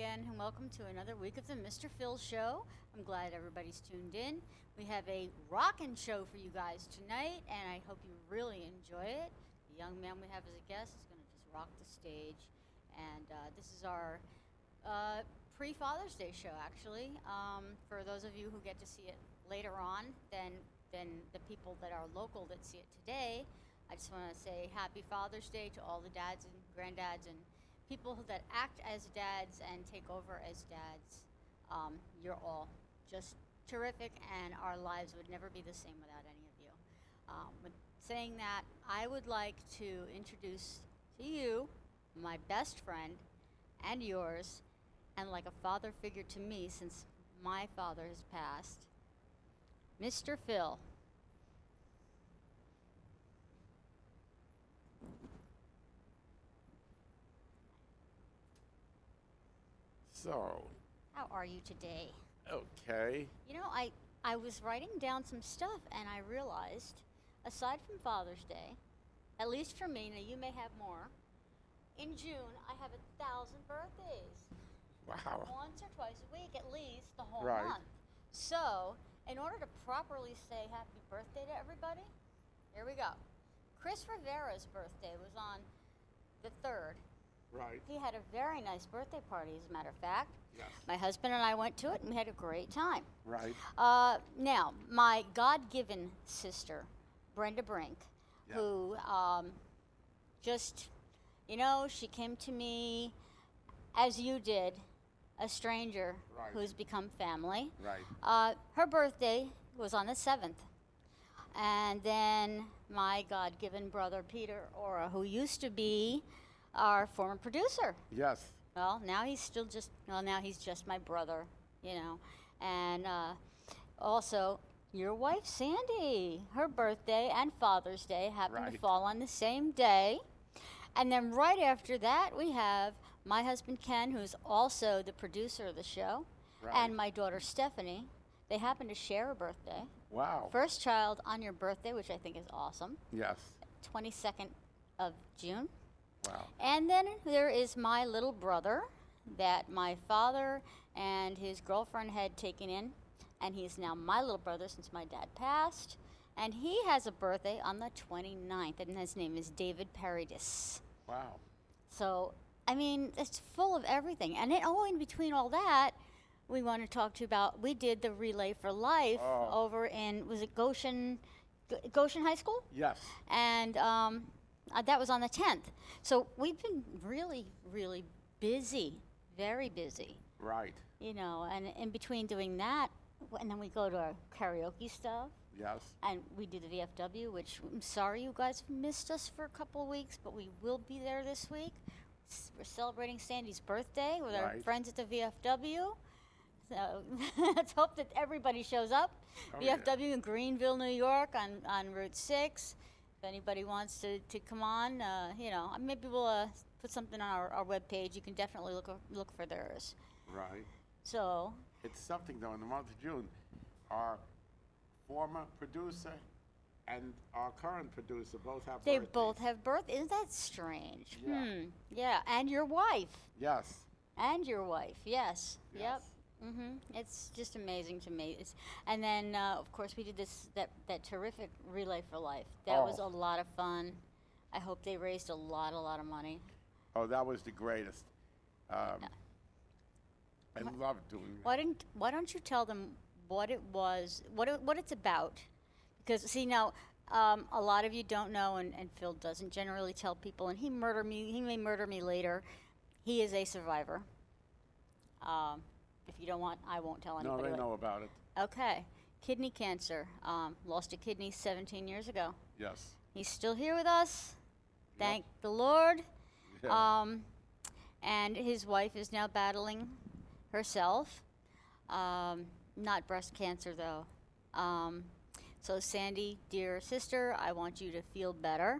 again, and welcome to another week of the Mr. Phil Show. I'm glad everybody's tuned in. We have a rockin' show for you guys tonight, and I hope you really enjoy it. The young man we have as a guest is going to just rock the stage, and this is our pre-Father's Day show, actually. For those of you who get to see it later on than the people that are local that see it today, I just want to say Happy Father's Day to all the dads and granddads and people that act as dads and take over as dads. You're all just terrific, and our lives would never be the same without any of you. With saying that, I would like to introduce to you my best friend and yours, and like a father figure to me since my father has passed, Mr. Phil. So, How are you today? okay. You know, I was writing down some stuff, and I realized, aside from Father's Day, at least for me, now you may have more, in June I have 1,000 birthdays. Wow. Once or twice a week at least, the whole Right. month. So, in order to properly say happy birthday to everybody, here we go. Chris Rivera's birthday was on the 3rd. Right. He had a very nice birthday party, as a matter of fact. Yes. My husband and I went to it, and we had a great time. Right. Now, my God-given sister, Brenda Brink, Yeah. who just, she came to me, as you did, a stranger Right. who's become family. Right. Her birthday was on the 7th. And then my God-given brother, Peter Ora, who used to be our former producer. Yes. Well, now he's just my brother, And also, your wife, Sandy, her birthday and Father's Day happen to Right. fall on the same day. And then right after that, we have my husband, Ken, who's also the producer of the show, Right. and my daughter, Stephanie. They happen to share a birthday. Wow. First child on your birthday, which I think is awesome, Yes. 22nd of June. Wow. And then there is my little brother that my father and his girlfriend had taken in, and he's now my little brother since my dad passed. And he has a birthday on the 29th, and his name is David Paradis. Wow. So, it's full of everything. And then, in between all that, we want to talk to you about, we did the Relay for Life Oh. over in, was it Goshen High School? Yes. And that was on the 10th. So we've been really, really busy, very busy, Right. and in between doing that, and then we go to our karaoke stuff, Yes. and we do the VFW, which I'm sorry you guys missed us for a couple of weeks, but we will be there this week. We're celebrating Sandy's birthday with our Right. friends at the VFW. So let's hope that everybody shows up. Oh, yeah. VFW in Greenville, New York on Route 6. If anybody wants to come on, maybe we'll put something on our webpage. You can definitely look for theirs. Right. So, It's something, though, in the month of June, our former producer and our current producer both have they birthdays. both have birth. Isn't that strange? Yeah. Yeah, and your wife. Yes. And your wife, yes. Yep. Yes. It's just amazing to me. And then, of course, we did that terrific Relay for Life. That was a Oh. lot of fun. I hope they raised a lot of money. Oh, that was the greatest. I love doing that. Why don't you tell them what it was, what it's about? Because see now, a lot of you don't know, and Phil doesn't generally tell people, and he may murder me later. He is a survivor. If you don't want, I won't tell No, anybody. they know about it. Okay, kidney cancer. Lost a kidney 17 years ago. Yes. He's still here with us. Yep. Thank the Lord. Yeah. And his wife is now battling herself. Not breast cancer, though. So, Sandy, dear sister, I want you to feel better.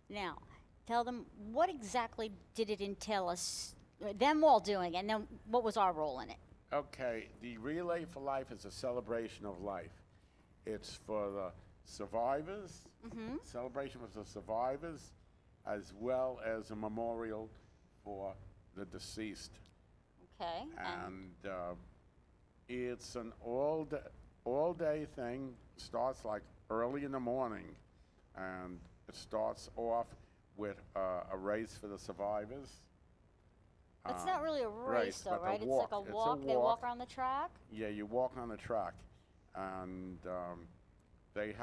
Now, tell them what exactly did it entail us, them all doing, and then what was our role in it? Okay, the Relay for Life is a celebration of life. It's for the survivors, celebration of the survivors, as well as a memorial for the deceased. Okay. And it's an all-day thing. Starts like early in the morning, and it starts off with a race for the survivors. It's not really a race, though, but right? It's walk. like a It's walk. They walk around the track. Yeah, you walk on the track, and they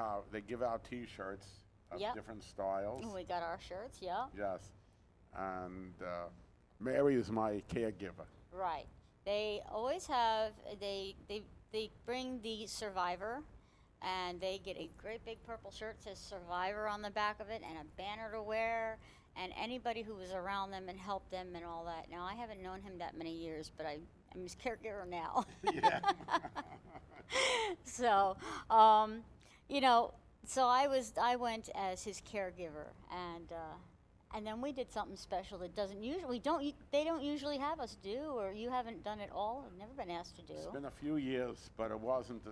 give out T-shirts of Yep. different styles. We got our shirts, yeah. Yes, and Mary is my caregiver. Right. They always have, they bring the survivor, and they get a great big purple shirt that says survivor on the back of it, and a banner to wear, and anybody who was around them and helped them and all that. Now, I haven't known him that many years, but I'm his caregiver now. Yeah. So, you know, so I went as his caregiver, and then we did something special that they don't usually have us do, or you haven't done it all. I've never been asked to do. It's been a few years, but it wasn't.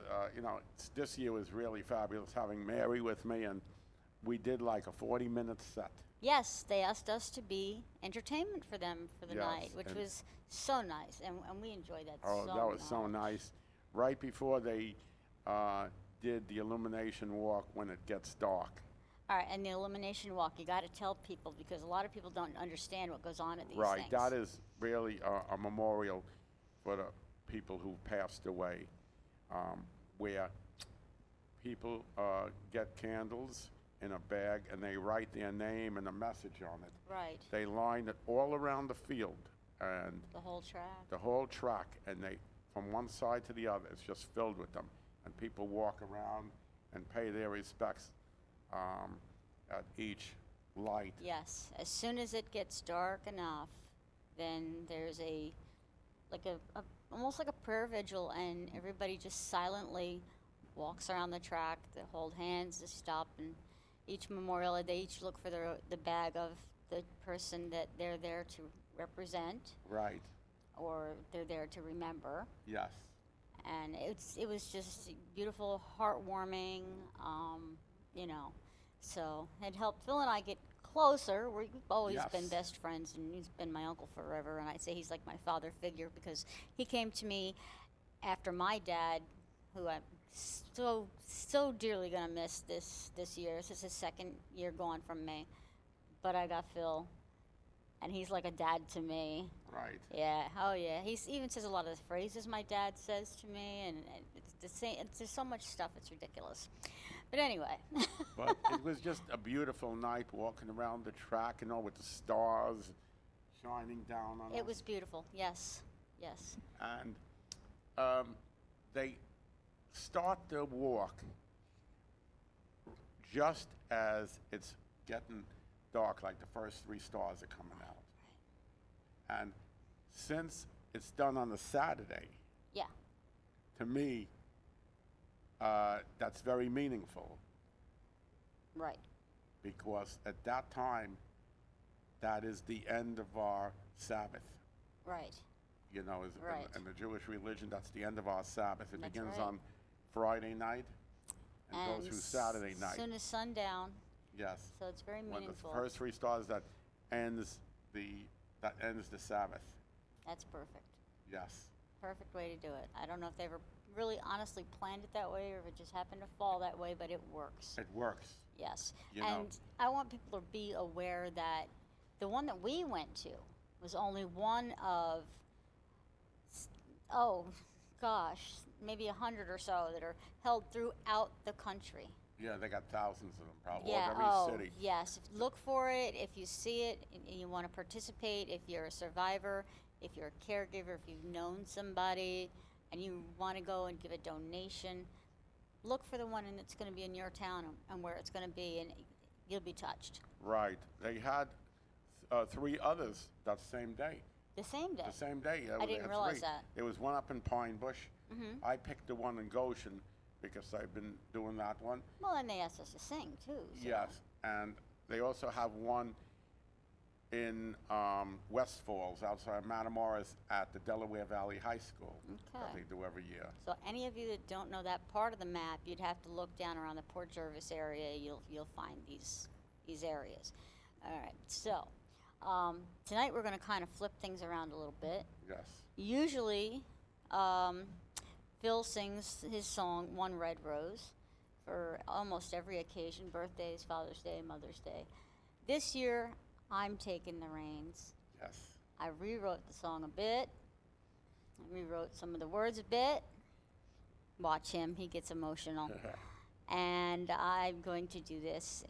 This year was really fabulous having Mary with me, and we did like a 40-minute set. Yes, they asked us to be entertainment for them for the Yes, night, which was so nice, and we enjoyed that so much. Oh, that was so nice. Right before they did the illumination walk when it gets dark. All right, and the illumination walk, you got to tell people, because a lot of people don't understand what goes on at these Right, things. that is really a memorial for the people who passed away, where people get candles in a bag and they write their name and a message on it. Right. They line it all around the field and The whole track. the whole track, and they, from one side to the other, it's just filled with them. And people walk around and pay their respects at each light. Yes, as soon as it gets dark enough, then there's almost like a prayer vigil, and everybody just silently walks around the track. They hold hands, they stop, and each memorial, they each look for the bag of the person that they're there to represent, Right. or they're there to remember. Yes. And it was just beautiful, heartwarming, so it helped Phil and I get closer. We've always Yes. been best friends, and he's been my uncle forever, and I'd say he's like my father figure, because he came to me after my dad, who I'm so dearly gonna miss this year. This is his second year gone from me, but I got Phil, and he's like a dad to me. Right. Yeah, oh yeah. He even says a lot of the phrases my dad says to me, and it's the same. There's so much stuff, it's ridiculous. But anyway. But it was just a beautiful night walking around the track, with the stars shining down on us. It was beautiful, yes, yes. And they start the walk just as it's getting dark, like the first 3 stars are coming out. And since it's done on a Saturday, Yeah, to me, that's very meaningful, right, because at that time, that is the end of our Sabbath. right, Right. In the Jewish religion, that's the end of our Sabbath. It That's begins right. on Friday night and goes through Saturday night. As soon as sundown, Yes. so it's very When the meaningful. first 3 stars, that ends the Sabbath. That's perfect. Yes. Perfect way to do it. I don't know if they ever really honestly planned it that way, or if it just happened to fall that way, but it works. It works. Yes. You know. And I want people to be aware that the one that we went to was only one of, maybe 100 or so that are held throughout the country. Yeah, they got thousands of them, probably, Yeah, all every city. yes. Look for it if you see it and you want to participate, if you're a survivor, if you're a caregiver, if you've known somebody and you want to go and give a donation. Look for the one that's going to be in your town and where it's going to be, and you'll be touched. Right. They had 3 others that same day. The same day. The same day. I didn't realize that. There was one up in Pine Bush. Mhm. I picked the one in Goshen because I've been doing that one. Well, and they asked us to sing too. So. Yes, and they also have one in West Falls, outside Matamoras, at the Delaware Valley High School that Okay. they do every year. So any of you that don't know that part of the map, you'd have to look down around the Port Jervis area. You'll find these areas. All right. So tonight we're going to kind of flip things around a little bit. Yes. Usually, um, Phil sings his song "One Red Rose" for almost every occasion: birthdays, Father's Day, Mother's Day. This year, I'm taking the reins. Yes. I rewrote the song a bit. I rewrote some of the words a bit. Watch him; he gets emotional. And I'm going to do this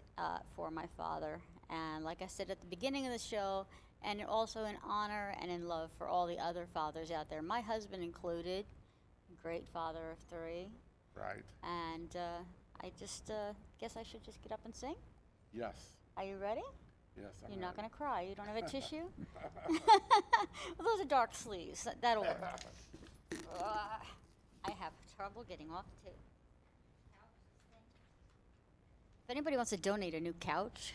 for my father. And like I said at the beginning of the show, and also in honor and in love for all the other fathers out there, my husband included, great father of 3. Right. And I just guess I should just get up and sing. Yes. Are you ready? Yes, I'm You're not ready. going to cry. You don't have a tissue? Well, those are dark sleeves. That'll work. I have trouble getting off too. If anybody wants to donate a new couch.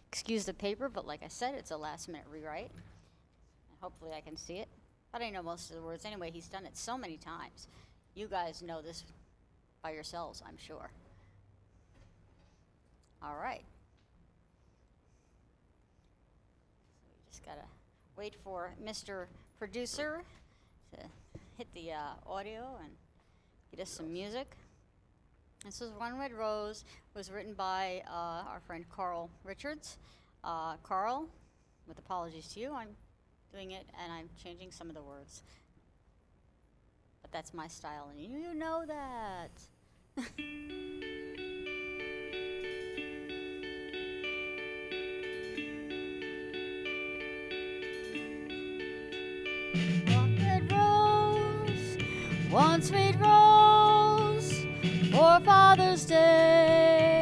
Excuse the paper, but like I said, it's a last-minute rewrite. And hopefully I can see it. But I know most of the words anyway. He's done it so many times. You guys know this by yourselves, I'm sure. All right. So we just gotta wait for Mr. Producer to hit the audio and get us some music. This is One Red Rose. Was written by our friend Carl Richards. Carl, with apologies to you, I'm doing it and I'm changing some of the words. But that's my style, and you know that. One red rose, one sweet rose, for Father's Day.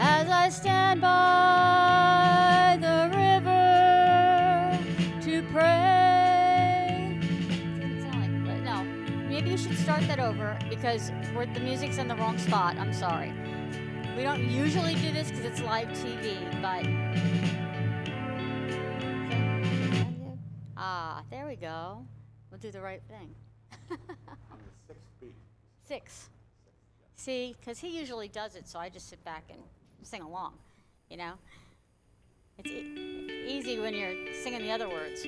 As I stand by the river to pray. Didn't sound like, but no. Maybe you should start that over because the music's in the wrong spot. I'm sorry. We don't usually do this because it's live TV, but. There we go. We'll do the right thing. On the 6th beat. 6. See, because he usually does it, so I just sit back and sing along, you know? It's easy when you're singing the other words.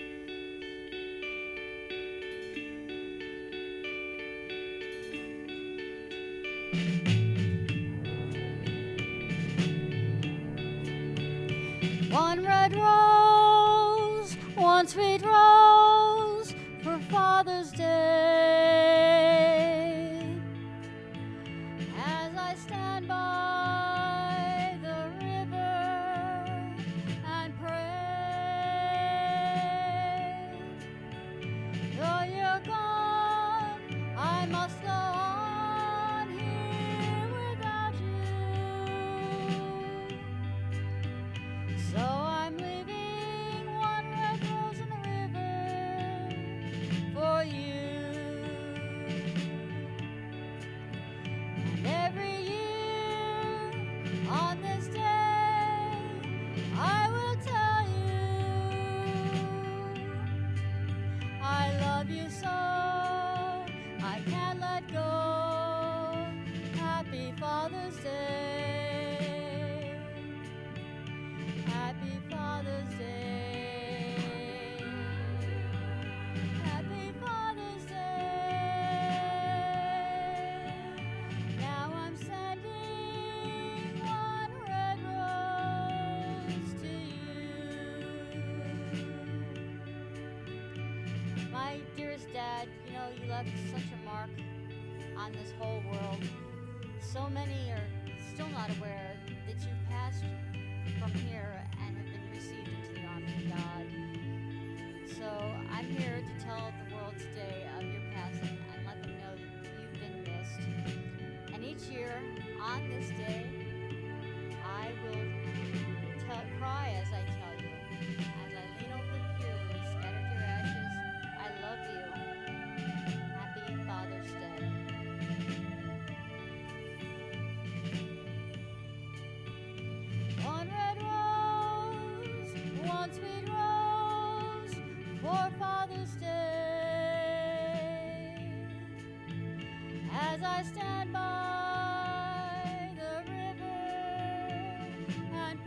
One red rose, one sweet rose, for Father's Day. As I stand by the river and pray, though you're gone, I must go on here without you. So I'm leaving one red rose in the river for you. And every year on this day, I will tell you I love you so, I can't let go. Happy Father's Day. Happy Father's Day. Happy Father's Day. Now I'm sending one red rose to you. My dearest Dad, you know, you left such a mark on this whole world. So many are still not aware that you passed from here and have been received into the arms of God. So I'm here to tell the world today of your passing and let them know you've been missed. And each year on this day, I will cry as I tell you, as I lean over the pew where you scattered your ashes, I love you. Happy Father's Day. One red rose, one sweet rose, for Father's Day. As I stand by the river and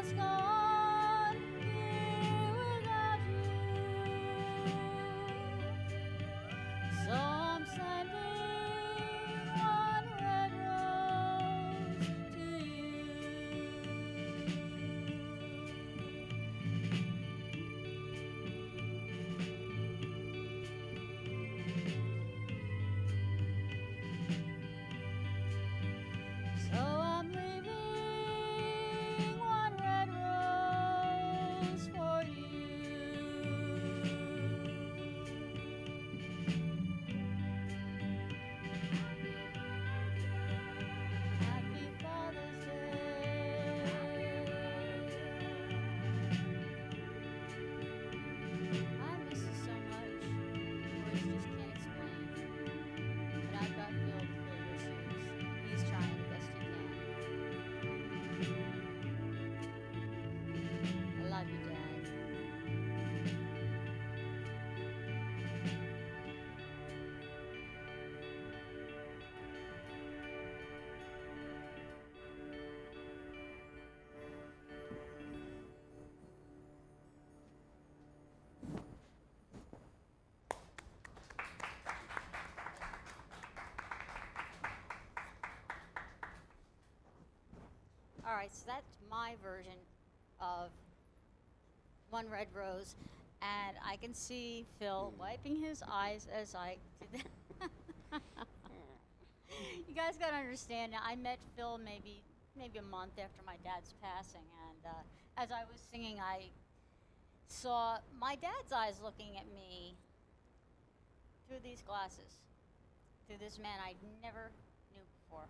must go on here without you. So I'm sending one red rose to you. So I'm leaving one red rose for you. Happy Father's Day. I miss you so much. Words just can't explain. But I've got Phil to fill your shoes. He's trying the best he can. I love you, Dad. All right, so that's my version of One Red Rose, and I can see Phil wiping his eyes as I did that. You guys got to understand, I met Phil maybe a month after my dad's passing, and as I was singing, I saw my dad's eyes looking at me through these glasses, through this man I never knew before.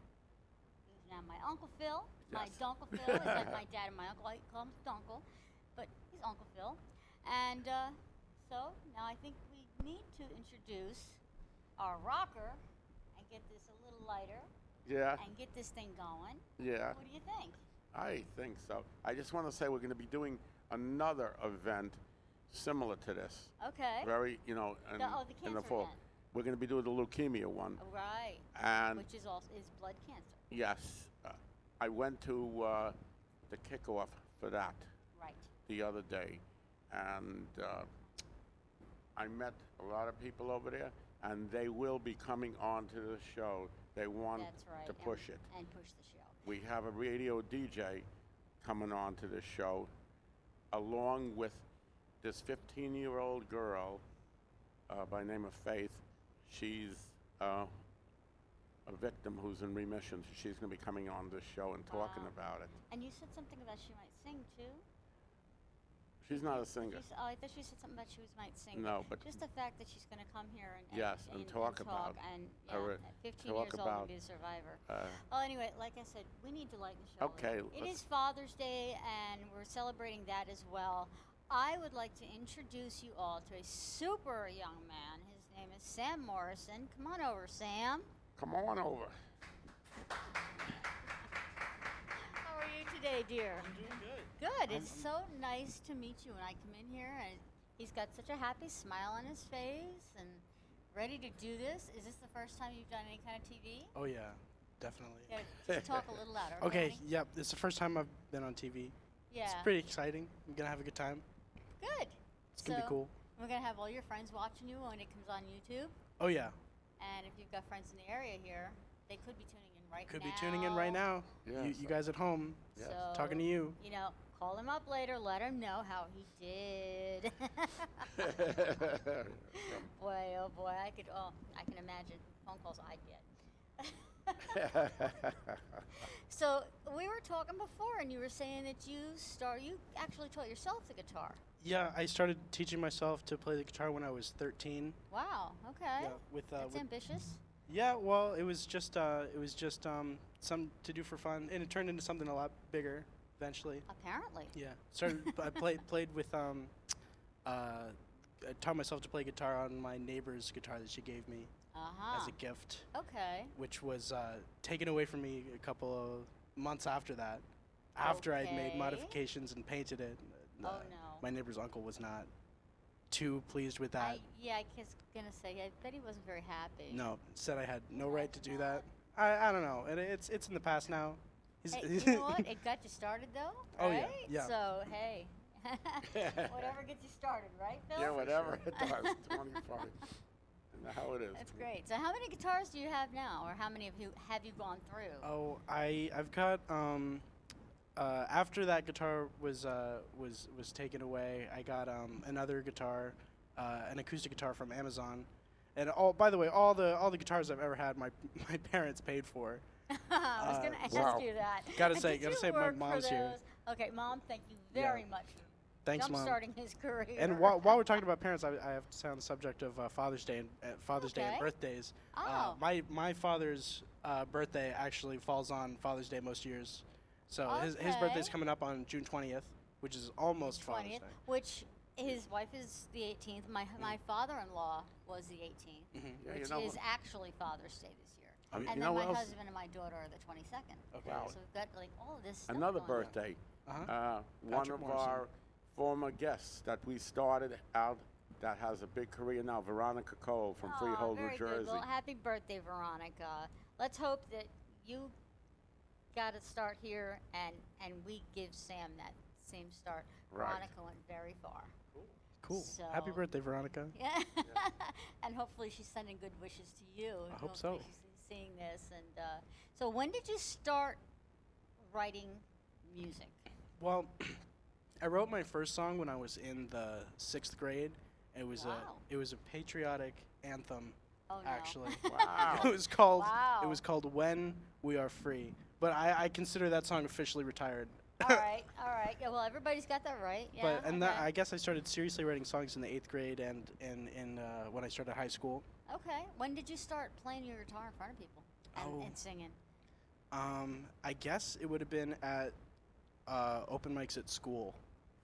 He's now my Uncle Phil. My Yes. Dunkle Phil is like my dad and my uncle. I call him Dunkle, but he's Uncle Phil. And so now I think we need to introduce our rocker and get this a little lighter Yeah, and get this thing going. yeah. What do you think? I think so. I just want to say we're going to be doing another event similar to this. Okay. Very, in, The in the cancer fall. event. We're going to be doing the leukemia one. Right. And Which is also is blood cancer. yes, I went to the kickoff for that Right. the other day, and I met a lot of people over there, and they will be coming on to the show. They want That's right. to push it. And push the show. We have a radio DJ coming on to the show, along with this 15-year-old girl by name of Faith. She's a victim who's in remission. She's going to be coming on this show and talking Wow. about it. And you said something about she might sing too. She's not a singer. I thought she said something about she might sing. No, but just the fact that she's going to come here and Yes, and talk about and her- at 15 talk years old about, and be a survivor. uh, Well, anyway, like I said, we need to lighten the show. Okay, It let's- is Father's Day, and we're celebrating that as well. I would like to introduce you all to a super young man. His name is Sam Morisson. Come on over, Sam. come on over. How are you today, dear? I'm doing good. Good. It's so nice to meet you. And I come in here, and he's got such a happy smile on his face and ready to do this. Is this the first time you've done any kind of TV? Oh yeah, definitely. You gotta talk a little louder. Okay, Danny. yep. It's the first time I've been on TV. Yeah. It's pretty exciting. I'm gonna have a good time. Good. It's gonna be So, cool. We're gonna have all your friends watching you when it comes on YouTube. Oh yeah, And if you've got friends in the area here, they could be tuning in right could now. be tuning in right now. Yeah, you so- guys at home, Yes. So, talking to you. You know, call him up later. Let him know how he did. Boy, oh boy, I can imagine phone calls I'd get. So we were talking before, and you were saying that you actually taught yourself the guitar. Yeah, I started teaching myself to play the guitar when I was 13. Wow. Okay. Yeah, with That's ambitious. yeah. Well, it was just some to do for fun, and it turned into something a lot bigger eventually. Apparently. Yeah, started. I played with I taught myself to play guitar on my neighbor's guitar that she gave me Uh-huh. as a gift, Okay. which was taken away from me a couple of months after that. After I'd made Okay. modifications and painted it. Oh no. My neighbor's uncle was not too pleased with that. I was gonna say, I bet he wasn't very happy. No, said I had no right to do Imagine that. I don't know. It's in the past now. Hey, you know what? It got you started, though. Oh, right? yeah. So hey, whatever gets you started, right, Phil? Yeah, whatever it does. 25. And how it is. That's great. So how many guitars do you have now, or how many have you gone through? Oh, I've got after that guitar was taken away, I got another guitar, an acoustic guitar from Amazon, and by the way, all the guitars I've ever had, my parents paid for. I was going to ask Wow. you that. Gotta Did say, you my work for mom's here. those? Okay, Mom, thank you very much for Thanks, Mom. jump-starting his career. And while we're talking about parents, I have to say on the subject of Father's Day and Day and Okay. birthdays. Oh. My father's birthday actually falls on Father's Day most years, so his birthday's Okay. coming up on June 20th, which is almost Father's 20th, Day. which his wife is the 18th. My father-in-law was the 18th, Yeah, which you know is what? actually Father's Day this year. Oh, yeah. And You then know my what else? husband and my daughter are the 22nd. Okay. Wow. So we've got like all of this stuff Another going on. birthday. Uh-huh. One Patrick of Morisson. our former guests that we started out that has a big career now, Veronica Cole from Aw, Freehold, very New good. Jersey. Well, happy birthday, Veronica. Let's hope that you got to start here and we give Sam that same start. Right. Veronica went very far. Cool. Happy So- birthday, Veronica. Yeah. And hopefully she's sending good wishes to you. I hope Hopefully so. She's seeing this. And so when did you start writing music? Well, I wrote my first song when I was in the 6th grade. It was Wow. it was a patriotic anthem, Oh, no. actually. Wow. It was called Wow. "When We Are Free," but I consider that song officially retired. All right. All right. Yeah, well, everybody's got that right. Yeah. But and that okay. I guess I started seriously writing songs in the 8th grade and when I started high school. Okay. When did you start playing your guitar in front of people Oh. and singing? I guess it would have been at open mics at school.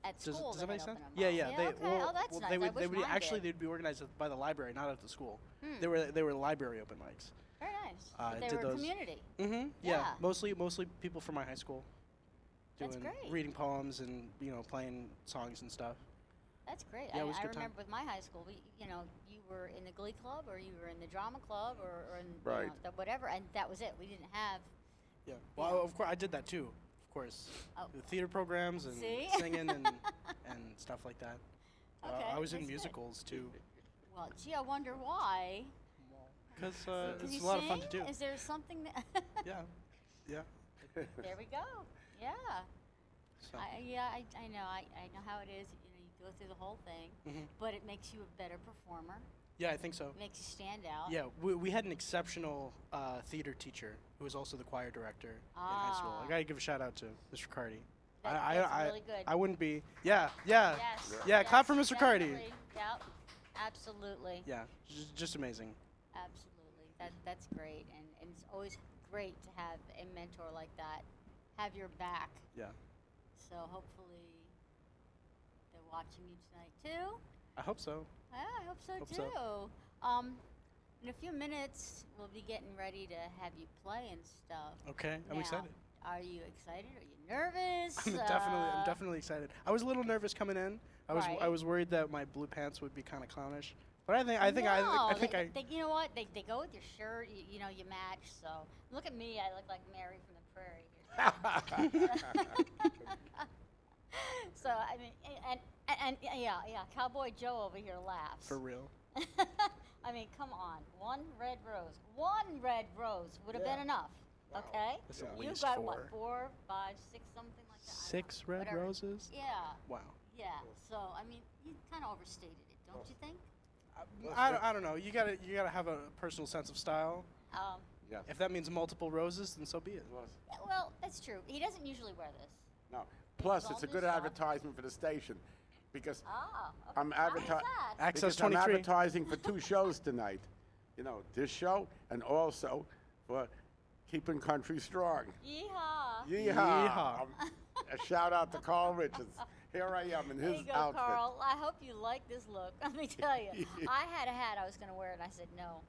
At school, Does that they make had sense? open Yeah, mics. yeah. Okay. Oh, that's nice. They I would, wish mine actually did. they'd be organized by the library, not at the school. Hmm. They were library open mics. Very nice. I But they did were those. community. Mm-hmm. Yeah. Yeah. Mostly people from my high school. That's Doing great. reading poems and playing songs and stuff. That's great. Yeah, it was a I good time. remember with my high school, you were in the Glee Club or you were in the Drama Club or in Right. the whatever, and that was it. We didn't have. Yeah. Yeah. Well, of course I did that too. Of course. Oh. The theater programs and See? singing and stuff like that. Okay, I was in that's good. musicals too. Well, gee, I wonder why. Because Can it's you a lot of fun to sing? do. Is there something that? Yeah. Yeah. There we go. Yeah. So. I know. I know how it is. You go through the whole thing, Mhm. but it makes you a better performer. Yeah, I think so. It makes you stand out. Yeah, we had an exceptional theater teacher who was also the choir director in high school. Ah. I gotta give a shout out to Mr. Cardi. That's really good. I wouldn't be. Yeah. Yes. Yeah, clap for yes, Mr. Cardi. definitely. Yep. Absolutely. Yeah, just amazing. Absolutely. That's great, and it's always great to have a mentor like that, have your back. Yeah. So hopefully they're watching you tonight too. I hope so. Yeah, I hope so Hope too. so. In a few minutes, we'll be getting ready to have you play and stuff. Okay, I'm Now, excited. Are you excited? Are you nervous? I'm definitely excited. I was a little nervous coming in. I Right. was worried that my blue pants would be kind of clownish. But I think No, they, you know what? They go with your shirt. You match. So look at me. I look like Mary from the Prairie. So I mean, and yeah, Cowboy Joe over here laughs. for real. I mean, come on. One red rose would have been enough. Okay. That's at You least got 4. what? 4, 5, 6, something like that. I don't 6 know, red whatever. roses. Yeah. Wow. Yeah. So I mean, you kind of overstated it, don't you think? I don't know. You gotta have a personal sense of style. Yes. If that means multiple roses, then so be it. Yeah, well, that's true. He doesn't usually wear this. No. Plus, all it's a this good stuff. advertisement for the station because Ah. Okay. I'm How is advertising. that? Access I'm 23. advertising for 2 shows tonight. This show and also for Keeping Country Strong. Yeehaw. Yeehaw! Yeehaw. A shout out to Carl Richards. Here I am in There his you go, outfit. Carl. I hope you like this look. Let me tell you. I had a hat I was going to wear, and I said, no.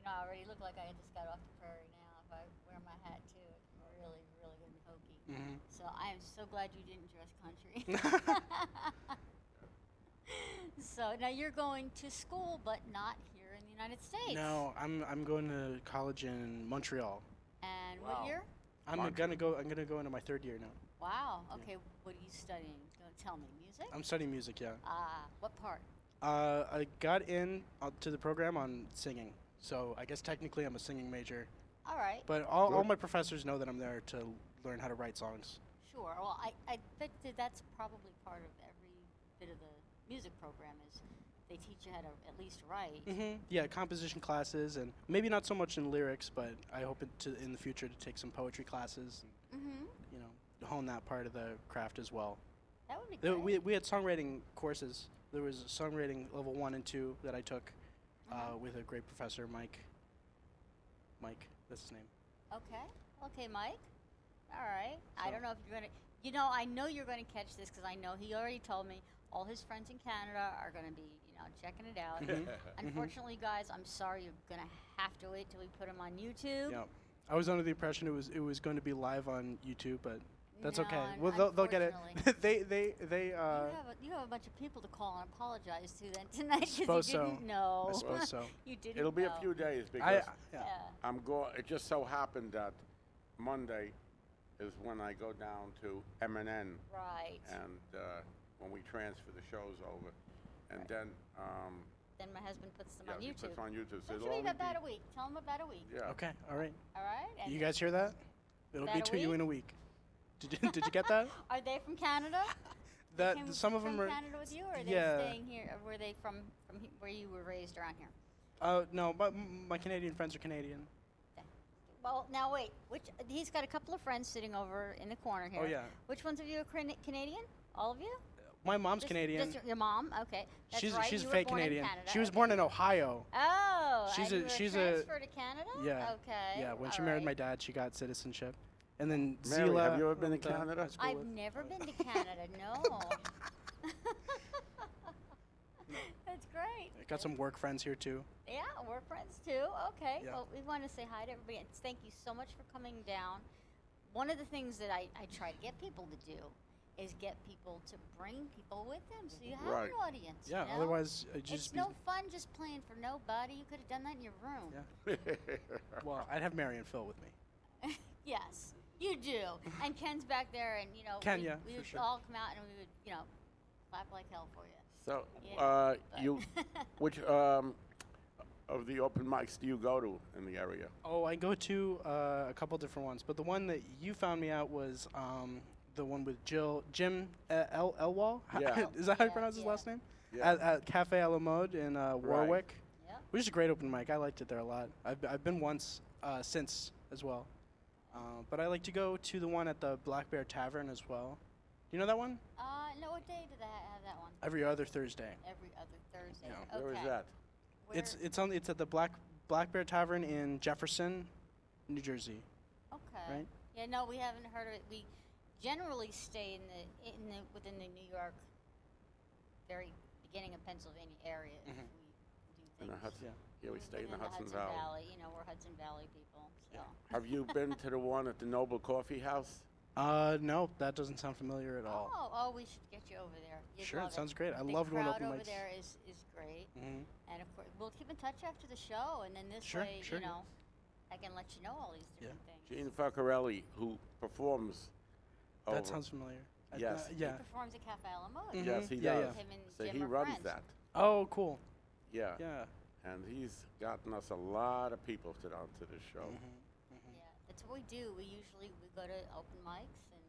I already look like I just got off the prairie now. If I wear my hat, too, it's really, really going to be hokey. Mhm. So I am so glad you didn't dress country. So now you're going to school, but not here in the United States. No, I'm going to college in Montreal. And Wow. what year? I'm gonna go into my 3rd year now. Wow. Okay. What are you studying? Tell me. Music? I'm studying music, yeah. What part? I got in to the program on singing, so I guess technically I'm a singing major. All right. But all my professors know that I'm there to learn how to write songs. Sure. Well, I bet that's probably part of every bit of the music program is they teach you how to at least write. Yeah, composition classes, and maybe not so much in lyrics, but I hope in the future to take some poetry classes and you know, hone that part of the craft as well. That would be great. We had songwriting courses. There was songwriting level 1 and 2 that I took with a great professor, Mike. Mike, that's his name. Okay, Mike. All right. I don't know if you're going to, you know, I know you're going to catch this because I know he already told me all his friends in Canada are going to be, you know, checking it out. Unfortunately, guys, I'm sorry, you're going to have to wait till we put him on YouTube. Yeah. I was under the impression it was going to be live on YouTube, but that's No, okay. Well, they'll get it. You have a bunch of people to call and apologize to then tonight because Suppose you so. didn't know. I suppose so. You didn't It'll be know. a few days because Yeah. I'm going. It just so happened that Monday is when I go down to M&N, Right. and when we transfer the shows over, and then Then my husband puts them yeah, on he YouTube. puts on YouTube. So Which it'll will be only about a week. Tell him about a week. Yeah. Okay. All right. All right. And You guys hear that? It'll be About a to you week? in a week. Did you get that? Are they from Canada? They came Some of them from are. Canada with you, or are they Yeah. staying here? Or were they from where you were raised around here? No, but my Canadian friends are Canadian. Well, now wait. He's got a couple of friends sitting over in the corner here. Oh yeah. Which ones of you are Canadian? All of you? My mom's Just- Canadian. Just your mom? Okay. That's She's right. she's you fake were born Canadian. In Canada. She was Okay. born in Ohio. Oh. She's and a- you she's were a- transferred to Canada? Yeah. Okay. Yeah. When she all married my right. dad, she got citizenship. And then Mary, Zila. have you ever been to went Canada? high school I've with. never been to Canada. No. That's great. I got some work friends here too. Yeah, we're friends too. Okay. Yeah. Well, we want to say hi to everybody and thank you so much for coming down. One of the things that I try to get people to do is get people to bring people with them so you have Right. an audience. Yeah. You know? Otherwise, it'd it's just be. no fun just playing for nobody. You could have done that in your room. Yeah. Well, I'd have Mary and Phil with me. Yes, you do. And Ken's back there, and you know, Ken, we, yeah, we for would sure. all come out and we would, you know, clap like hell for you. So, Yeah, but- you, which of the open mics do you go to in the area? Oh, I go to a couple different ones, but the one that you found me out was the one with Jim Elwall. Yeah. Is that how you Yeah, pronounce his yeah. last name? Yeah. At Cafe a la Mode in Warwick, Yep. which is a great open mic. I liked it there a lot. I've been once since as well, but I like to go to the one at the Black Bear Tavern as well. Do you know that one? No, what day did they have that one? Every other Thursday. Every other Thursday. Yeah. Okay. Where is that? Where- It's at the Black Bear Tavern in Jefferson, New Jersey. Okay. Right? Yeah, no, we haven't heard of it. We generally stay within the New York, very beginning of Pennsylvania area. If Mhm. we In do the things. Hudson. Yeah, we stay in the within Hudson Valley. You know, we're Hudson Valley people. So. Have you been to the one at the Noble Coffee House? No, that doesn't sound familiar at all. Oh, we should get you over there. You'd Sure, love it sounds it. great. I The love going crowd open over mics. there is great, Mhm. and of course we'll keep in touch after the show, and then this Sure, way, sure. you know, I can let you know all these Yeah. different things. Gene Faccarelli, who performs over. That sounds familiar. Yes. He Yeah. performs at Cafe a la Mode. Mhm. Yes, he Yeah, does. yeah. Him and So Jim he are runs friends. that. Oh, cool. Yeah. Yeah. And he's gotten us a lot of people onto this show. Mhm. Yeah, that's what we do. We go to open mics and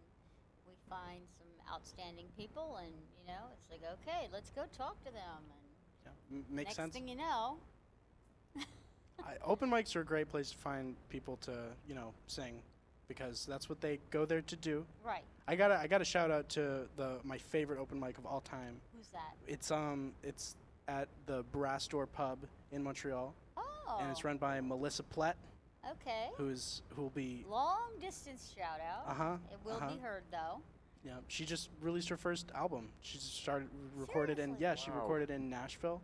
we find some outstanding people, and you know, it's like, okay, let's go talk to them. And Yeah. Makes next sense. thing you know, Open mics are a great place to find people to, sing, because that's what they go there to do. right? I got a shout out to my favorite open mic of all time. Who's that? It's at the Brass Door Pub in Montreal, Oh, and it's run by Melissa Plett, okay. who'll be Long distance shout out. It will be heard though. Yeah, she just released her first album. She just recorded Seriously? she Wow. recorded in Nashville,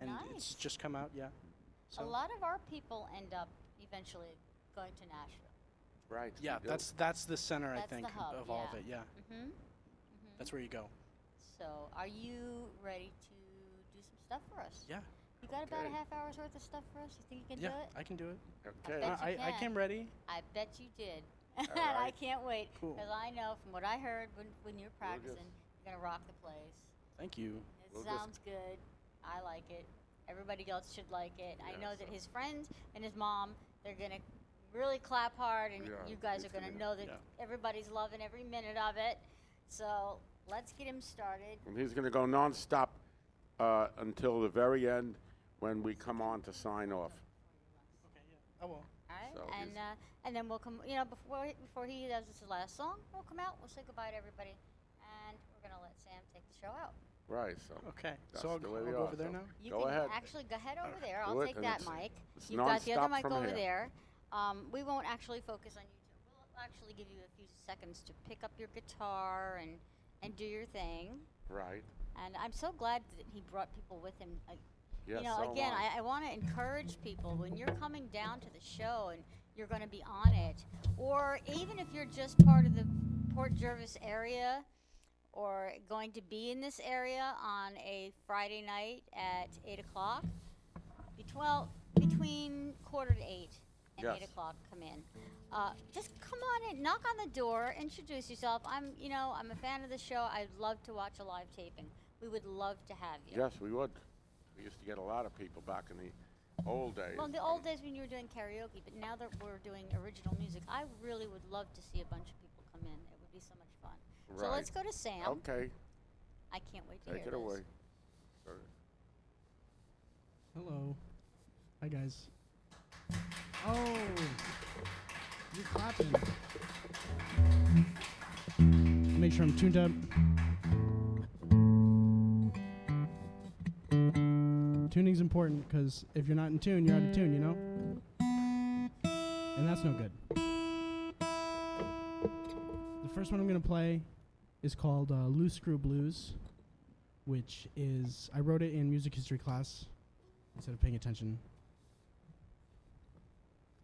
and it's Nice. just come out. Yeah. A lot of our people end up eventually going to Nashville. Right. Yeah, we do. that's the center, I That's the think, hub, of all of yeah. it. Yeah, Mm-hmm. that's where you go. So, are you ready to do some stuff for us? Yeah, You got about a Okay. half hour's worth of stuff for us? You think you can yeah, do it? I can do it. Okay. bet you I can. came ready. I bet you did. And I can't wait Cool. because I know from what I heard when you're We'll practicing, just- you're gonna rock the place. Thank you. It We'll just- sounds good. I like it. Everybody else should like it. I know Yes. that his friends and his mom, they're gonna really clap hard, and Yeah, you guys are it's gonna gonna- know that yeah. everybody's loving every minute of it. So let's get him started. And he's going to go nonstop until the very end when we come on to sign off. Okay, yeah. I will. All right, So and then we'll come. You know, before he does his last song, we'll come out. We'll say goodbye to everybody, and we're gonna let Sam take the show out. Right, so. Okay. That's So I'll the go way we over are, there so- now. You Go can ahead. actually go ahead over there. Do I'll it, take and that it's- mic. it's You've got the other nonstop mic from over here. there. We won't actually focus on you two. We'll actually give you a few seconds to pick up your guitar and do your thing. Right. And I'm so glad that he brought people with him. Yes, You know, so again, am I. I want to encourage people when you're coming down to the show and you're going to be on it, or even if you're just part of the Port Jervis area or going to be in this area on a Friday night at 8 o'clock, between quarter to 8 and Yes. 8 o'clock, come in. Just come on in, knock on the door, introduce yourself. I'm a fan of the show. I'd love to watch a live taping. We would love to have you. Yes, we would. We used to get a lot of people back in the old days. Well, the old days when you were doing karaoke, but now that we're doing original music, I really would love to see a bunch of people come in. It would be so much fun. So Right. let's go to Sam. Okay, I can't wait to take hear it this. away. Hello. Hi, guys. Oh, you're clapping. Make sure I'm tuned up. Tuning's important because if you're not in tune, you're out of tune, you know? And that's no good. The first one I'm going to play is called Loose Screw Blues, which is, I wrote it in music history class instead of paying attention.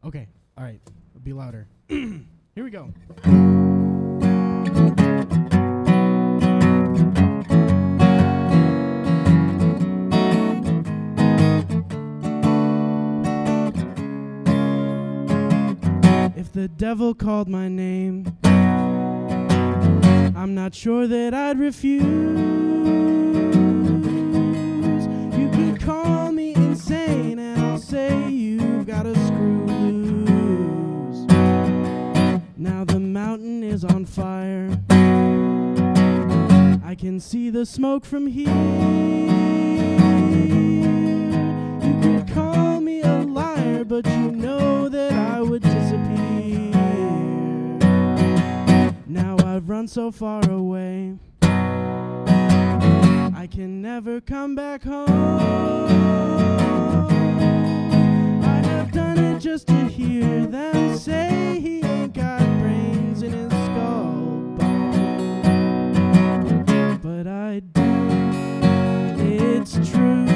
Okay, all right, be louder. Here we go. If the devil called my name, I'm not sure that I'd refuse. You could call me insane and I'll say you've got a screw loose. Now the mountain is on fire, I can see the smoke from here. You could call me a liar, but you know that I would disappear. Now I've run so far away, I can never come back home. I have done it just to hear them say he ain't got brains in his skull. But I do, it's true.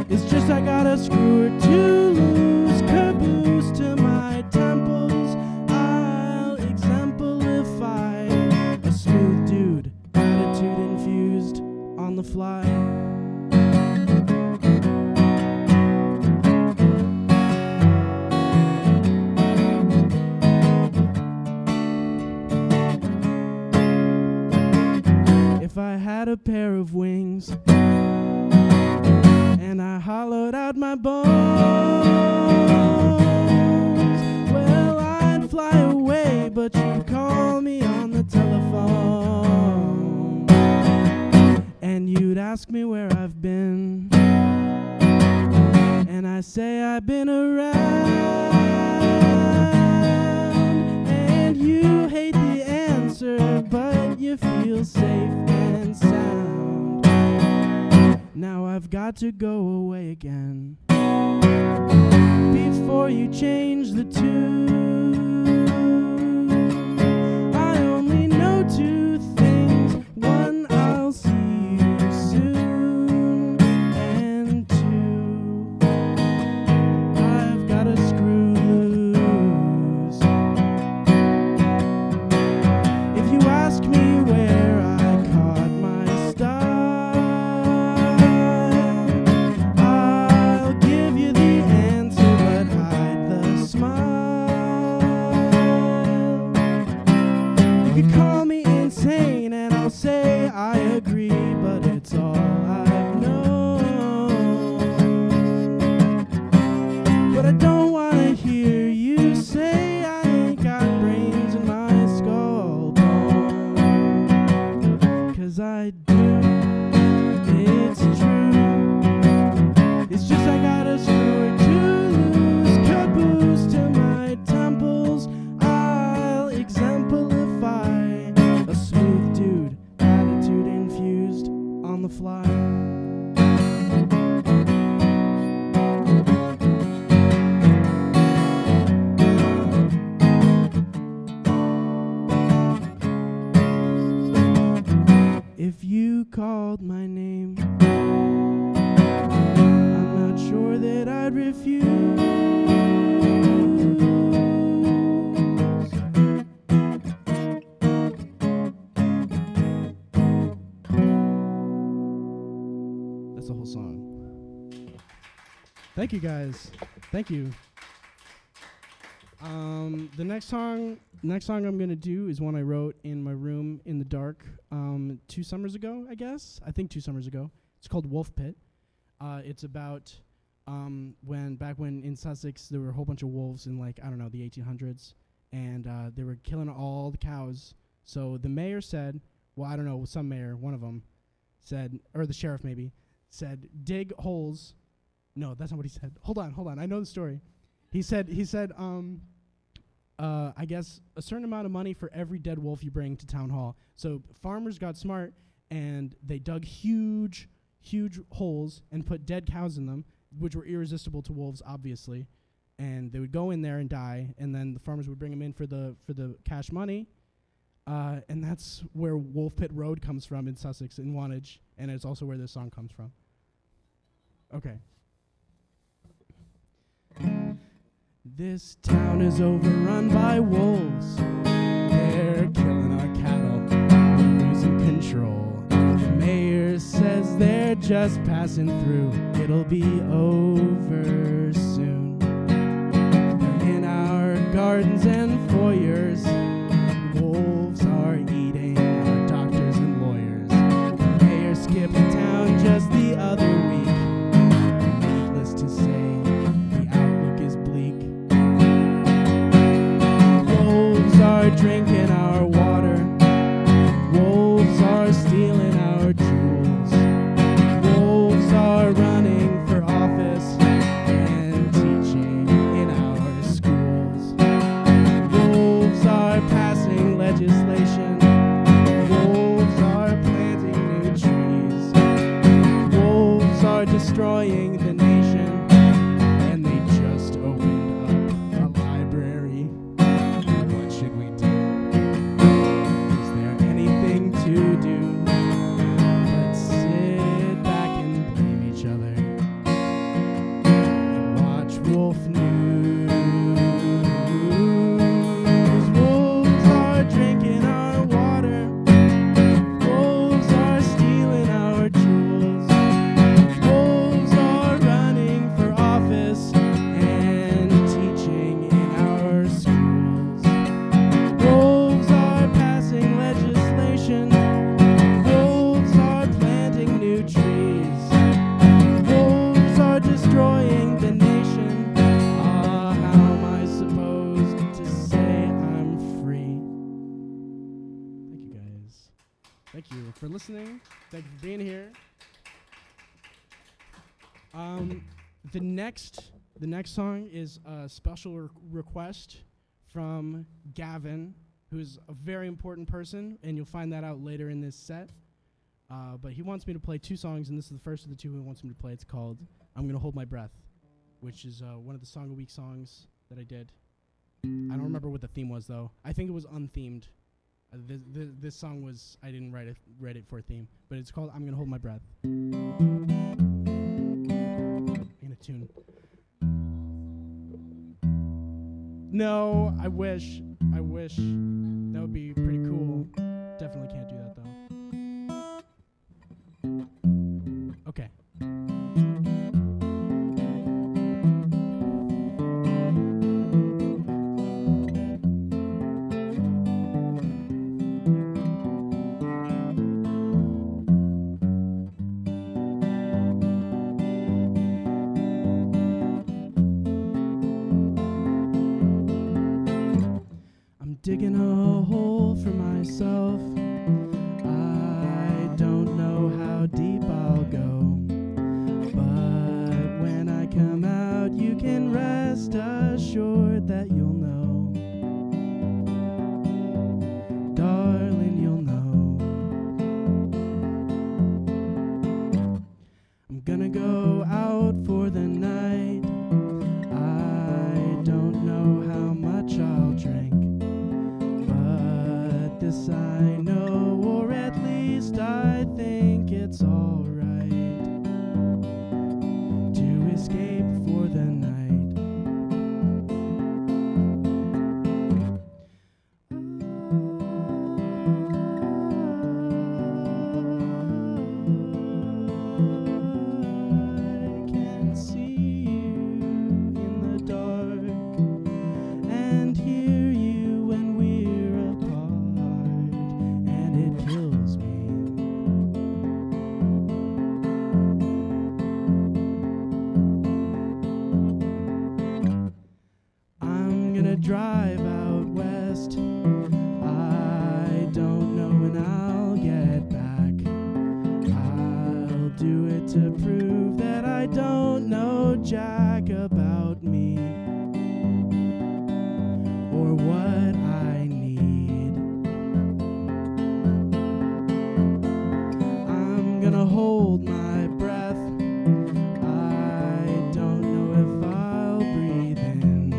It's just I got a screw or two loose, caboose to my temples. I'll exemplify a smooth dude, attitude infused on the fly. If I had a pair of wings and I hollowed out my bones, well, I'd fly away, but you'd call me on the telephone and you'd ask me where I've been, and I say I've been around, and you hate the answer, but you feel safe and sound. Now I've got to go away again before you change the tune. I only know two things. One, I'll see you soon. And two, I've got a screw loose. If you ask me where I caught my style, I'll give you the answer, but hide the smile. called my name, I'm not sure that I'd refuse. That's the whole song. Thank you guys. Thank you. The next song I'm gonna do is one I wrote in my room in the dark 2 summers ago, I guess. I think 2 summers ago. It's called Wolf Pit. It's about back when in Sussex there were a whole bunch of wolves in, like, I don't know, the 1800s, and they were killing all the cows. So the mayor said, well, I don't know, some mayor, one of them said, or the sheriff maybe, said, dig holes. No, that's not what he said. Hold on. I know the story. He said, I guess a certain amount of money for every dead wolf you bring to town hall. So farmers got smart and they dug huge holes and put dead cows in them, which were irresistible to wolves, obviously. And they would go in there and die, and then the farmers would bring them in for the cash money. And that's where Wolf Pit Road comes from in Sussex, in Wantage, and it's also where this song comes from. Okay. This town is overrun by wolves. They're killing our cattle, losing control. The mayor says they're just passing through. It'll be over soon. They're in our gardens and foyers. Wolves are eating our doctors and lawyers. The mayor skipped town just the other week. Needless to say, drinking our water. Wolves are stealing our jewels. Wolves are running for office and teaching in our schools. Wolves are passing legislation. Wolves are planting new trees. Wolves are destroying the nation. And they just opened up a library. What should we do? Is there anything to do? Let's sit back and blame each other and watch Wolf News. Wolves are drinking our water. Wolves are stealing our jewels. Wolves are running for office and teaching in our schools. Wolves are passing legislation. Wolves are planting new trees. Wolves are destroying the nation. Ah, how am I supposed to say I'm free? Thank you guys. Thank you for listening. Thank you for being here. The next song is a special request from Gavin, who's a very important person, and you'll find that out later in this set. But he wants me to play 2 songs, and this is the first of the 2 he wants me to play. It's called I'm Gonna Hold My Breath, which is one of the Song of the Week songs that I did. I don't remember what the theme was, though. I think it was unthemed. This song was, I didn't write it for a theme, but it's called I'm Gonna Hold My Breath. In a tune. No, I wish. That would be pretty cool. Definitely can't do that, though. Okay. Digging a hole for myself. I don't know how deep I'll go, but when I come out, you can rest assured that you'll know. Darling, you'll know. I'm gonna go out for the night. I don't know how much I'll drink. This I know, gonna drive out west. I don't know when I'll get back. I'll do it to prove that I don't know jack about me or what I need. I'm gonna hold my breath. I don't know if I'll breathe in,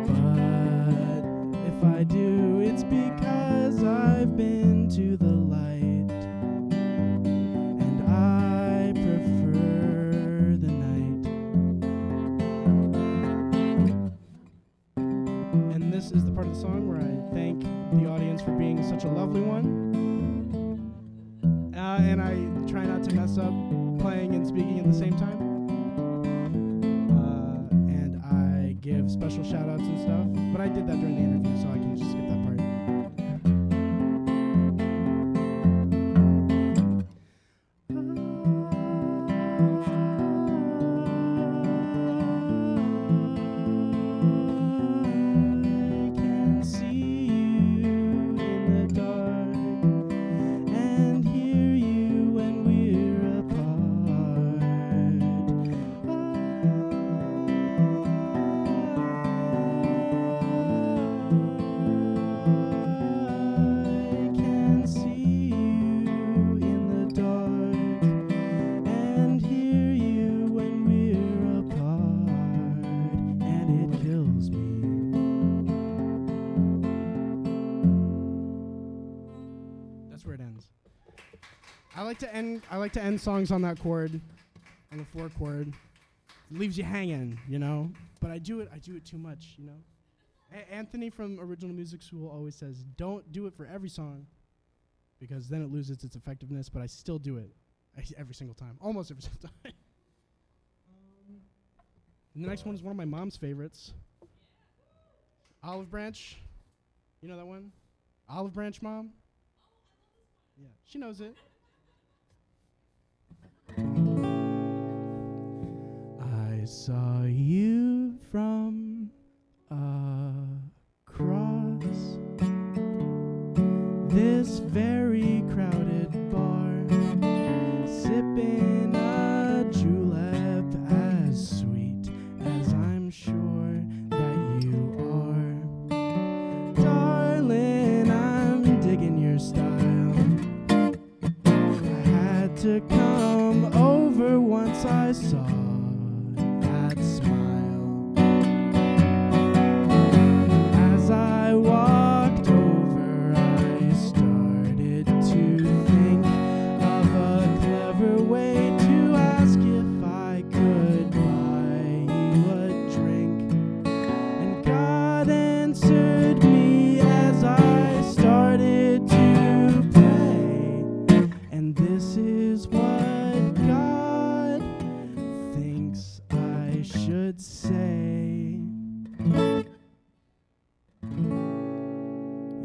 but if I do, it's because I've been to the light, and I prefer the night. And this is the part of the song where I thank the audience for being such a lovely one. And I try not to mess up playing and speaking at the same time. And I give special shout outs and stuff. But I did that during the interview, so I can just skip that part. I can see you in the dark and hear you when we're apart. I can see you in the dark and hear you when we're apart, and it kills me. That's where it ends. I like to end songs on that chord, on the 4 chord. It leaves you hanging, you know. But I do it too much, you know. Anthony from Original Music School always says, don't do it for every song, because then it loses its effectiveness. But I still do it every single time, almost every single time. And the next one is one of my mom's favorites. Olive Branch. You know that one? Olive Branch, Mom? Yeah, she knows it. I saw you from across this very crowded bar, sipping a julep as sweet as I'm sure that you are. Darling, I'm digging your style. I had to come over once I saw that smile. As I walked over, I started to think of a clever way to ask if I could buy you a drink. And God answered me as I started to pray. And this is what God thinks I should say.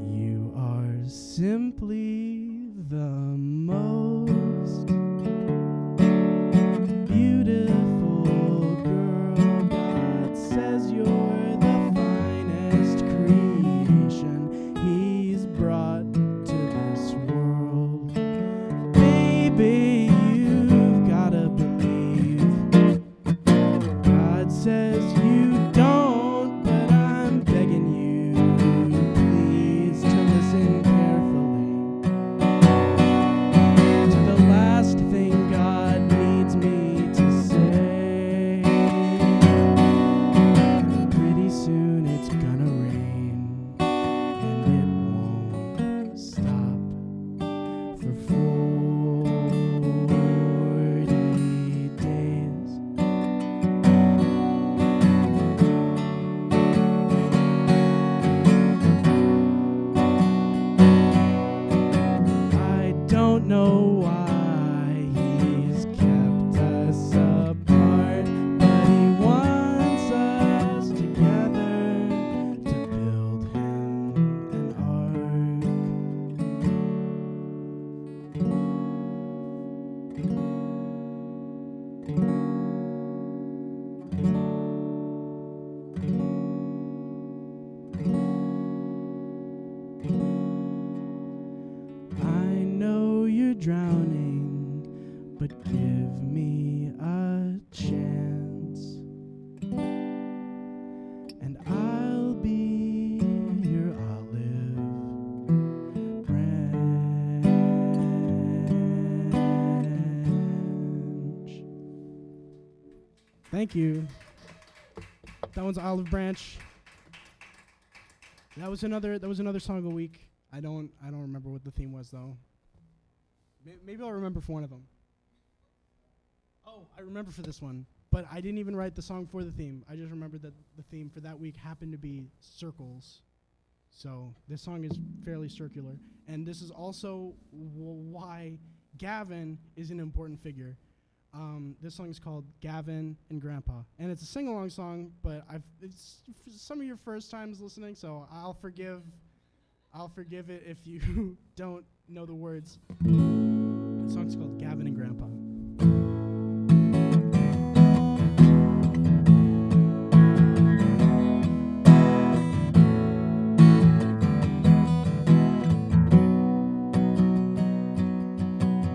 You are simply the most beautiful girl. God says you're the finest creation He's brought to this world. Baby, you've gotta believe. God says you don't, but I'm begging you, please, to listen carefully. Thank you. That one's Olive Branch. That was another song of the week. I don't remember what the theme was though. Maybe I'll remember for one of them. Oh, I remember for this one, but I didn't even write the song for the theme. I just remembered that the theme for that week happened to be circles. So this song is fairly circular, and this is also why Gavin is an important figure. This song is called Gavin and Grandpa, and it's a sing-along song, but it's some of your first times listening, so I'll forgive it if you don't know the words. The song's called Gavin and Grandpa.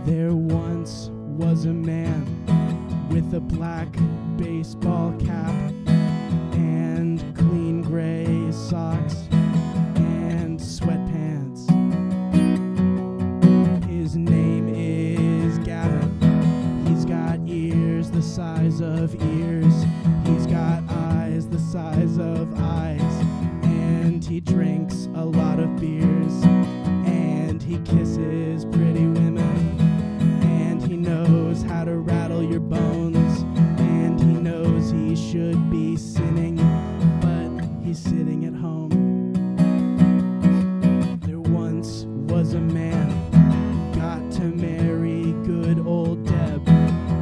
There once was a man with a black baseball cap and clean gray socks and sweatpants. His name is Gavin. He's got ears the size of ears. He's got eyes the size of eyes. And he drinks a lot of beers. And he kisses pretty women. And he knows how to rattle your bones. And he knows he should be sinning, but he's sitting at home. There once was a man, got to marry good old Deb,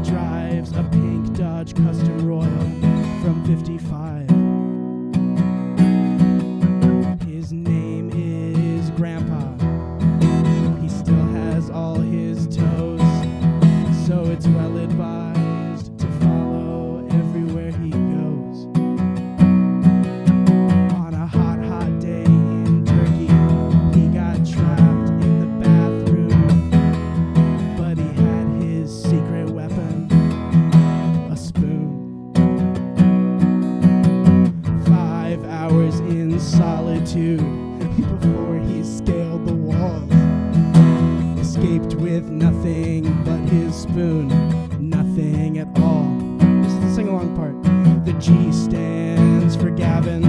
drives a pink Dodge Custom Royal from 55. His name is Grandpa. He still has all his toes, so it's well advised to follow everywhere he goes. On a hot, hot day in Turkey, he got trapped in the bathroom, but he had his secret weapon, a spoon. 5 hours in solitude before he scaled the walls. Escaped with nothing but his spoon, nothing at all. This is the sing-along part. The G stands for Gavin.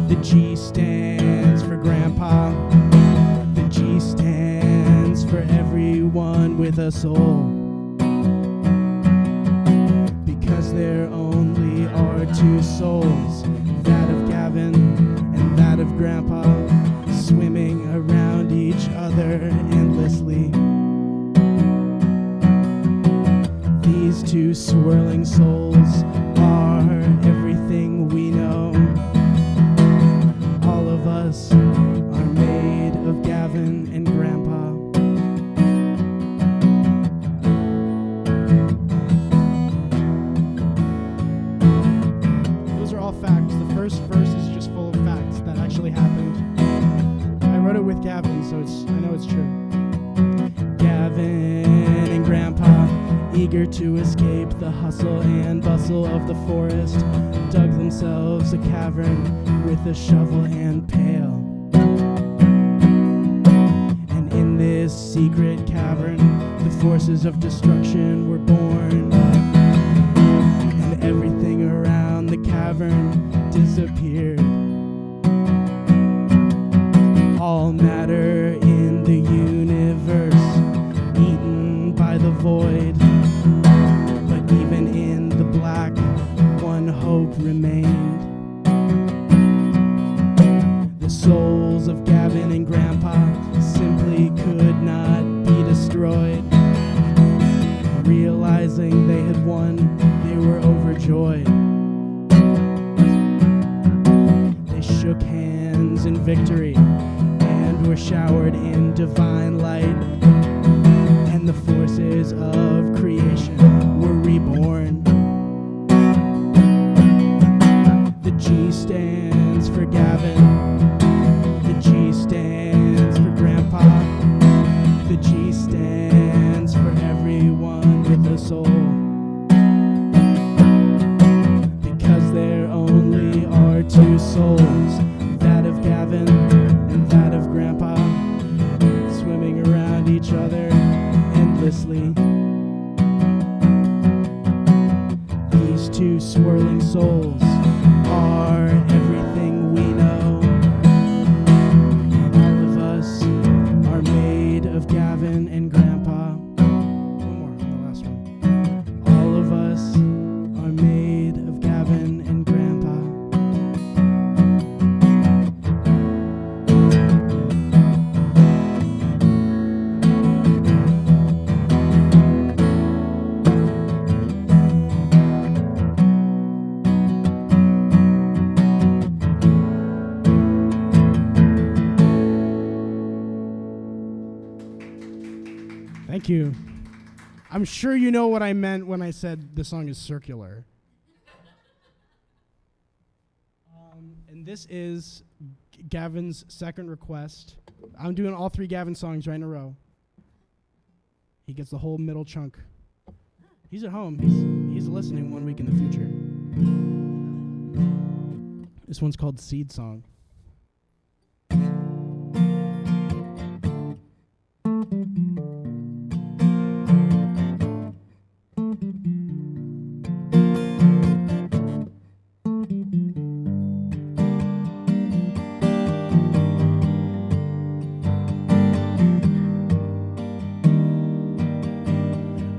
The G stands for Grandpa. The G stands for everyone with a soul. Because there only are two souls, that of Gavin and that of Grandpa, swimming around each other endlessly. These two swirling souls are everything we know. All of us are made of Gavin and Grandpa. Those are all facts. The first verse is just full of facts that actually happened. I wrote it with Gavin, so I know it's true. Gavin and Grandpa, eager to escape the hustle and bustle of the forest, dug themselves a cavern with a shovel and pail. And in this secret cavern, the forces of destruction were born. And everything around the cavern disappeared. All matter in the universe eaten by the void, but even in the black, one hope remained. The souls of Gavin and Grandpa simply could not be destroyed. Realizing they had won, they were overjoyed. They shook hands in victory and were showered in divine light, and the forces of creation were reborn. The G stands for Gavin. The G stands for Grandpa. The G stands for everyone with a soul. Because there only are two souls, that of Gavin and that of Grandpa, swimming around each other endlessly. These Thank you. I'm sure you know what I meant when I said the song is circular. And this is Gavin's second request. I'm doing all 3 Gavin songs right in a row. He gets the whole middle chunk. He's at home. He's listening 1 week in the future. This one's called Seed Song.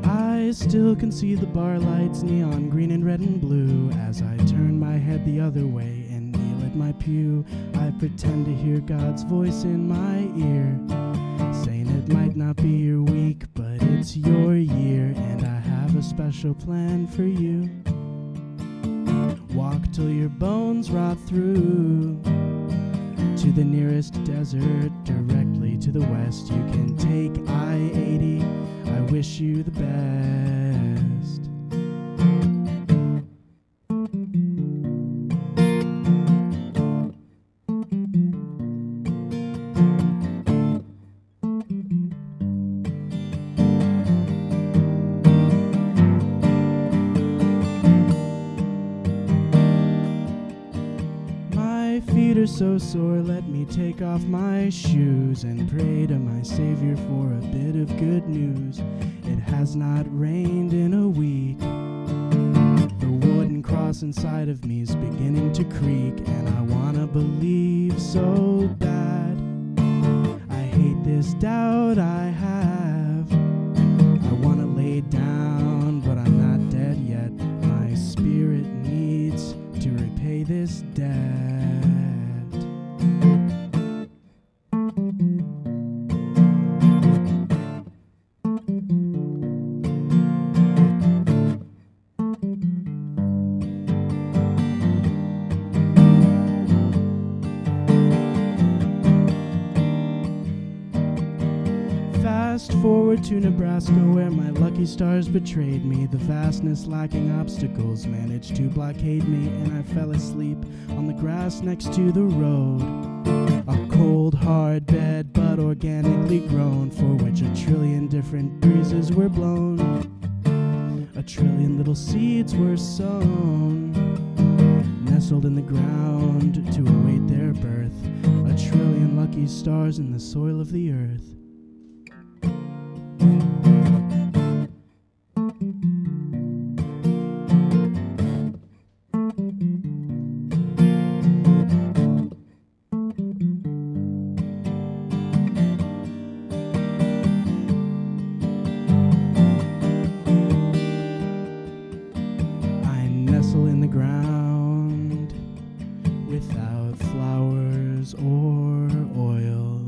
I still can see the bar lights, neon green and red and blue. As I turn my head the other way and kneel at my pew, I pretend to hear God's voice in my ear, saying it might not be your week, but it's your year, and I have a special plan for you. Walk till your bones rot through to the nearest desert, directly to the west. You can take I-80. I wish you the best. My feet are so sore, let me take off my shoes and pray to my Savior for a bit of good news. It has not rained in a week. The wooden cross inside of me is beginning to creak, and I wanna believe so bad. I hate this doubt I have. I wanna lay down, but I'm not dead yet. My spirit needs to repay this debt. Fast forward to Nebraska, where my lucky stars betrayed me. The vastness lacking obstacles managed to blockade me, and I fell asleep on the grass next to the road. A cold, hard bed, but organically grown, for which 1,000,000,000,000 different breezes were blown. 1,000,000,000,000 little seeds were sown, nestled in the ground to await their birth. 1,000,000,000,000 lucky stars in the soil of the earth. Ground without flowers or oil.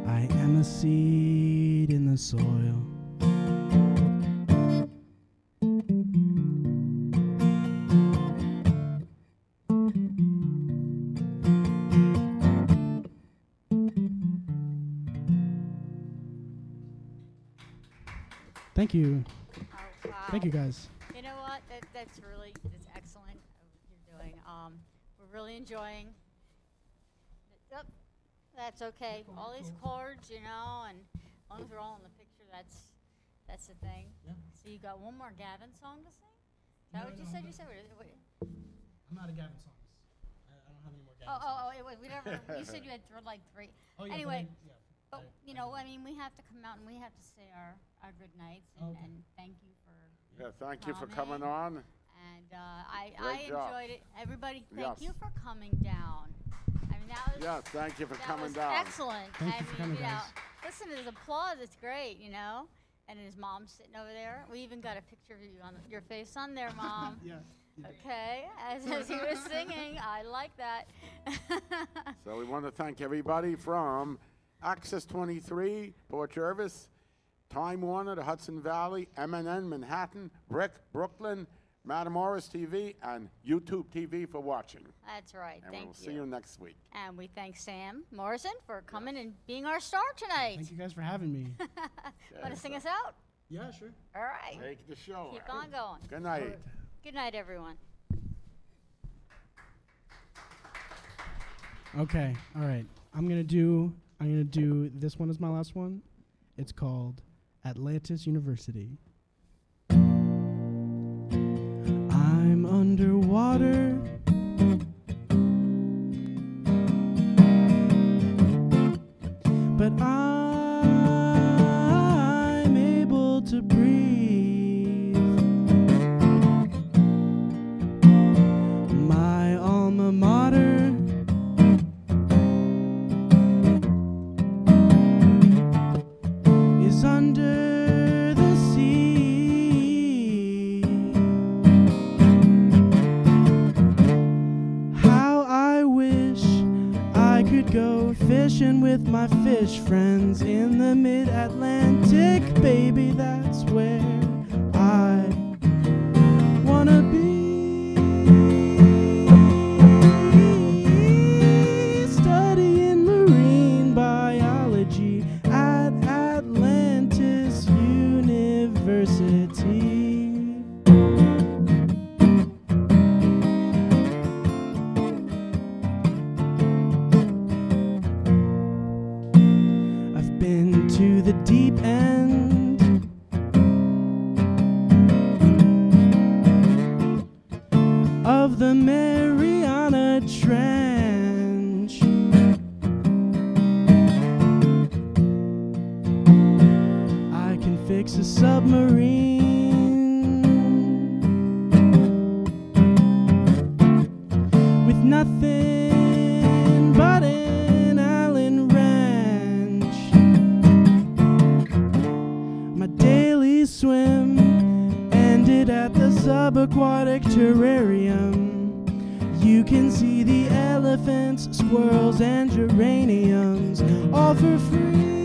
I am a seed in the soil. Thank you. Oh, wow. Thank you, guys. You know what? That's excellent what you're doing. We're really enjoying. Yep, that's okay. All these chords, you know, and as long as we're all in the picture, that's the thing. Yeah. So you got one more Gavin song to sing? Is that what you said? You said what? I'm out of Gavin songs. I don't have any more Gavin Oh, it was whatever. You said you had like 3. Oh, yeah, Anyway. but But, you know, I mean, we have to come out and we have to say our good nights and thank you for Yeah, thank you for coming on. And I Great job. enjoyed it. Everybody, thank Yes. you for coming down. I mean, that was Yeah, thank you for that coming was down. excellent. Thank I you for mean, coming, you know, guys. listen to his applause. It's great, you know. And his mom's sitting over there. We even got a picture of you on your face on there, Mom. Yeah. Okay, as he was singing, I like that. So we want to thank everybody from Access 23, Port Jervis, Time Warner, the Hudson Valley, MNN, Manhattan, Brick, Brooklyn, Madam Morris TV and YouTube TV for watching. That's right. And Thank we'll you. see you next week. And we thank Sam Morrison for coming and being our star tonight. Thank you guys for having me. Want to sing us out? Yeah, sure. All right. Take the show. Keep on going. Good night. Good night, everyone. Okay, all right. I'm gonna do this one as my last one. It's called Atlantis University. I'm underwater. But I'm able to breathe. My alma mater is under the sea. How I wish I could go fishing with my fish friends in the mid-Atlantic, baby, that's where I wanna be. Studying marine biology at Atlantis University. I've been to the deep end of the Mariana Trench. I can fix a submarine with nothing but an Allen wrench. My daily swim ended at the subaquatic terrarium. You can see the elephants, squirrels, and geraniums all for free.